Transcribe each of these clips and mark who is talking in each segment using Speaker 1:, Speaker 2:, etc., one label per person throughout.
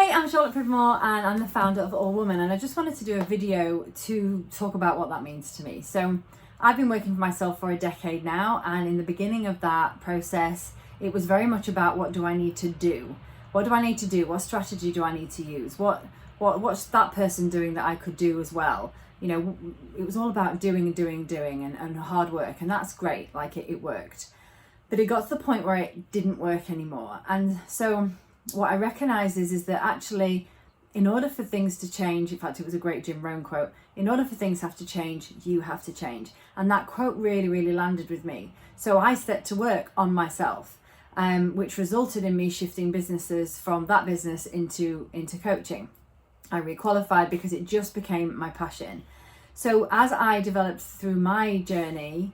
Speaker 1: Hey, I'm Charlotte Pridmore and I'm the founder of All Woman, and I just wanted to do a video to talk about what that means to me. So I've been working for myself for a decade now, and in the beginning of that process it was very much about what do I need to do? What do I need to do? What strategy do I need to use? What's that person doing that I could do as well? You know, it was all about doing and hard work, and that's great, like it worked. But it got to the point where it didn't work anymore. And so what I recognized is that actually, in order for things to change, in fact, it was a great Jim Rohn quote, in order for things have to change, you have to change. And that quote really, really landed with me. So I set to work on myself, which resulted in me shifting businesses from that business into coaching. I requalified because it just became my passion. So as I developed through my journey,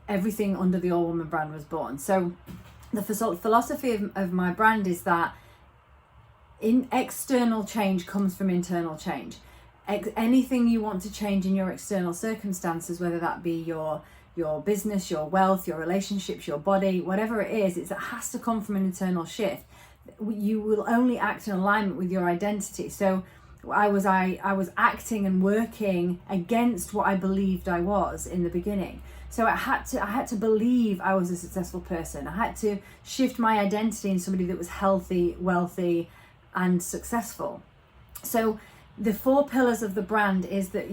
Speaker 1: everything under the All Woman brand was born. So the philosophy of my brand is that external change comes from internal change. Anything you want to change in your external circumstances, whether that be your business, your wealth, your relationships, your body, whatever it is, it has to come from an internal shift. You will only act in alignment with your identity. So I was acting and working against what I believed I was in the beginning. So I had to believe I was a successful person. I had to shift my identity in somebody that was healthy, wealthy, and successful. So the 4 pillars of the brand is that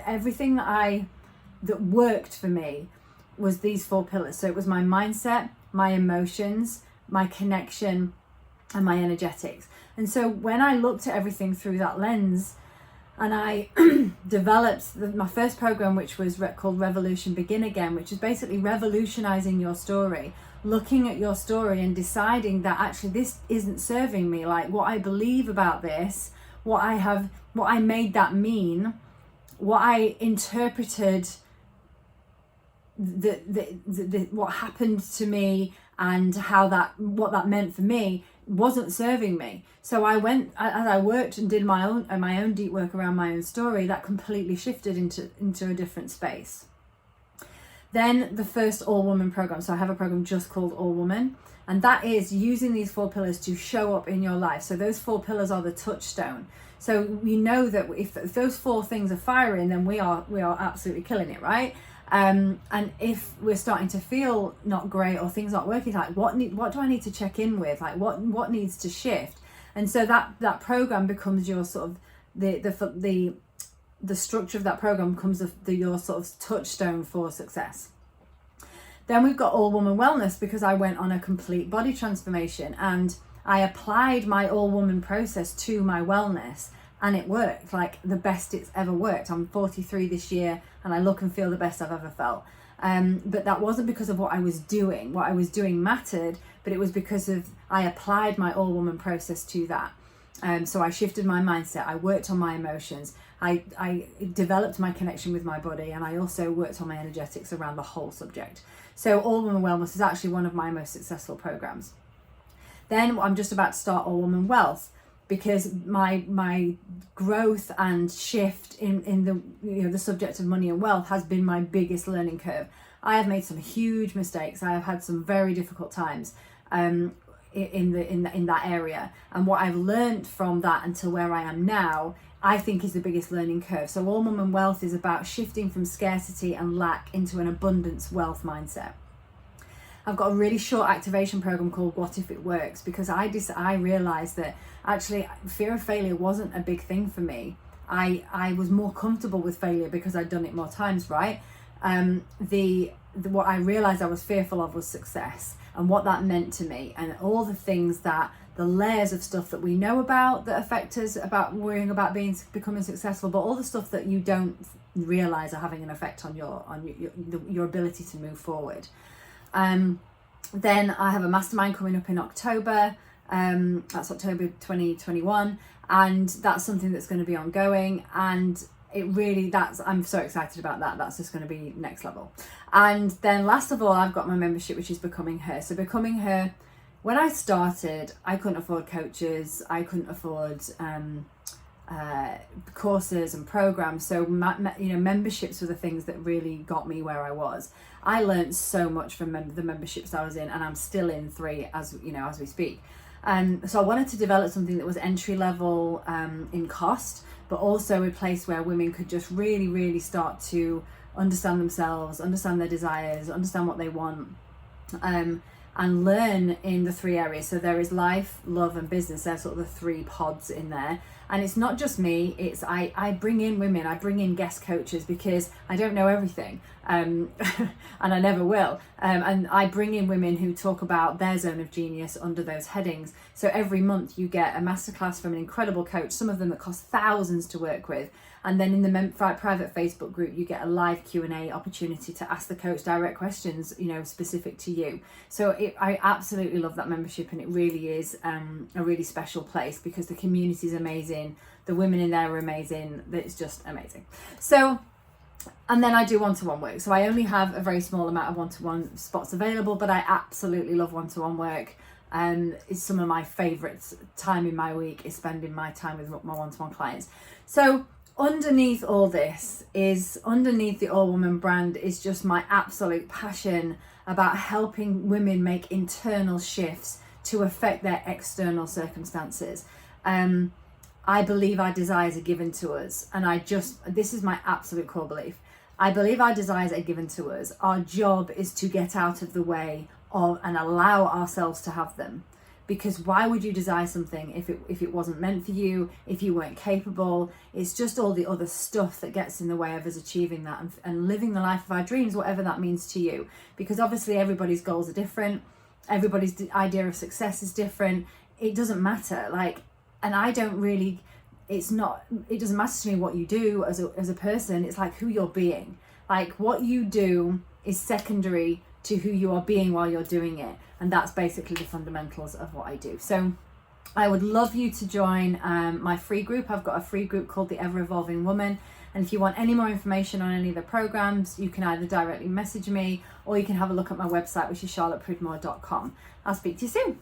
Speaker 1: everything that worked for me was these 4 pillars. So it was my mindset, my emotions, my connection, and my energetics. And so when I looked at everything through that lens, and I developed my first program, which was called Revolution Begin Again, which is basically revolutionizing your story, looking at your story and deciding that actually this isn't serving me. Like what I believe about this, what I made that mean, what I interpreted, what happened to me, and what that meant for me wasn't serving me. So I went, as I worked and did my own deep work around my own story, that completely shifted into a different space. Then the first All Woman program. So I have a program just called All Woman, and that is using these 4 pillars to show up in your life. So those 4 pillars are the touchstone. So we know that if those 4 things are firing, then we are absolutely killing it, right? And if we're starting to feel not great or things aren't working, like what do I need to check in with? Like what needs to shift? And so that program becomes your sort of the structure of that program becomes your sort of touchstone for success. Then we've got All Woman Wellness, because I went on a complete body transformation and I applied my All Woman process to my wellness. And it worked, like the best it's ever worked. I'm 43 this year and I look and feel the best I've ever felt. But that wasn't because of what I was doing. What I was doing mattered, but it was because I applied my All Woman process to that. So I shifted my mindset. I worked on my emotions. I developed my connection with my body, and I also worked on my energetics around the whole subject. So All Woman Wellness is actually one of my most successful programs. Then I'm just about to start All Woman Wealth, because my growth and shift in the subject of money and wealth has been my biggest learning curve. I have made some huge mistakes. I have had some very difficult times in that area, and what I've learned from that until where I am now, I think, is the biggest learning curve. So All Woman Wealth is about shifting from scarcity and lack into an abundance wealth mindset. I've got a really short activation program called What If It Works, because I realized that actually fear of failure wasn't a big thing for me. I was more comfortable with failure because I'd done it more times, right? What I realized I was fearful of was success, and what that meant to me, and all the things the layers of stuff that we know about that affect us, about worrying about becoming successful, but all the stuff that you don't realize are having an effect on your ability to move forward. Then I have a mastermind coming up in October. That's October 2021, and that's something that's going to be ongoing, and I'm so excited about that. That's just going to be next level. And then last of all, I've got my membership, which is Becoming Her. So Becoming Her, when I started, I couldn't afford coaches, I couldn't afford courses and programs. So memberships were the things that really got me where I was. I learned so much from the memberships I was in, and I'm still in 3 as we speak. So I wanted to develop something that was entry level in cost, but also a place where women could just really, really start to understand themselves, understand their desires, understand what they want, and learn in the 3 areas. So there is life, love, and business. There's sort of the 3 pods in there. And it's not just me, it's I bring in women, I bring in guest coaches, because I don't know everything, and I never will. And I bring in women who talk about their zone of genius under those headings. So every month you get a masterclass from an incredible coach, some of them that cost thousands to work with. And then in the private Facebook group, you get a live Q&A opportunity to ask the coach direct questions, you know, specific to you. So I absolutely love that membership, and it really is a really special place, because the community is amazing. The women in there are amazing. It's just amazing. So, and then I do one-to-one work. So I only have a very small amount of one-to-one spots available, but I absolutely love one-to-one work. It's some of my favourites. Time in my week is spending my time with my one-to-one clients. So underneath all this is, underneath the All Woman brand, is just my absolute passion about helping women make internal shifts to affect their external circumstances. I believe our desires are given to us, and this is my absolute core belief. I believe our desires are given to us. Our job is to get out of the way of and allow ourselves to have them. Because why would you desire something if it wasn't meant for you, if you weren't capable? It's just all the other stuff that gets in the way of us achieving that and living the life of our dreams, whatever that means to you. Because obviously everybody's goals are different. Everybody's idea of success is different. It doesn't matter. And I don't really, it doesn't matter to me what you do as a person. It's like who you're being. Like what you do is secondary to who you are being while you're doing it. And that's basically the fundamentals of what I do. So I would love you to join my free group. I've got a free group called The Ever Evolving Woman. And if you want any more information on any of the programs, you can either directly message me, or you can have a look at my website, which is charlottepridmore.com. I'll speak to you soon.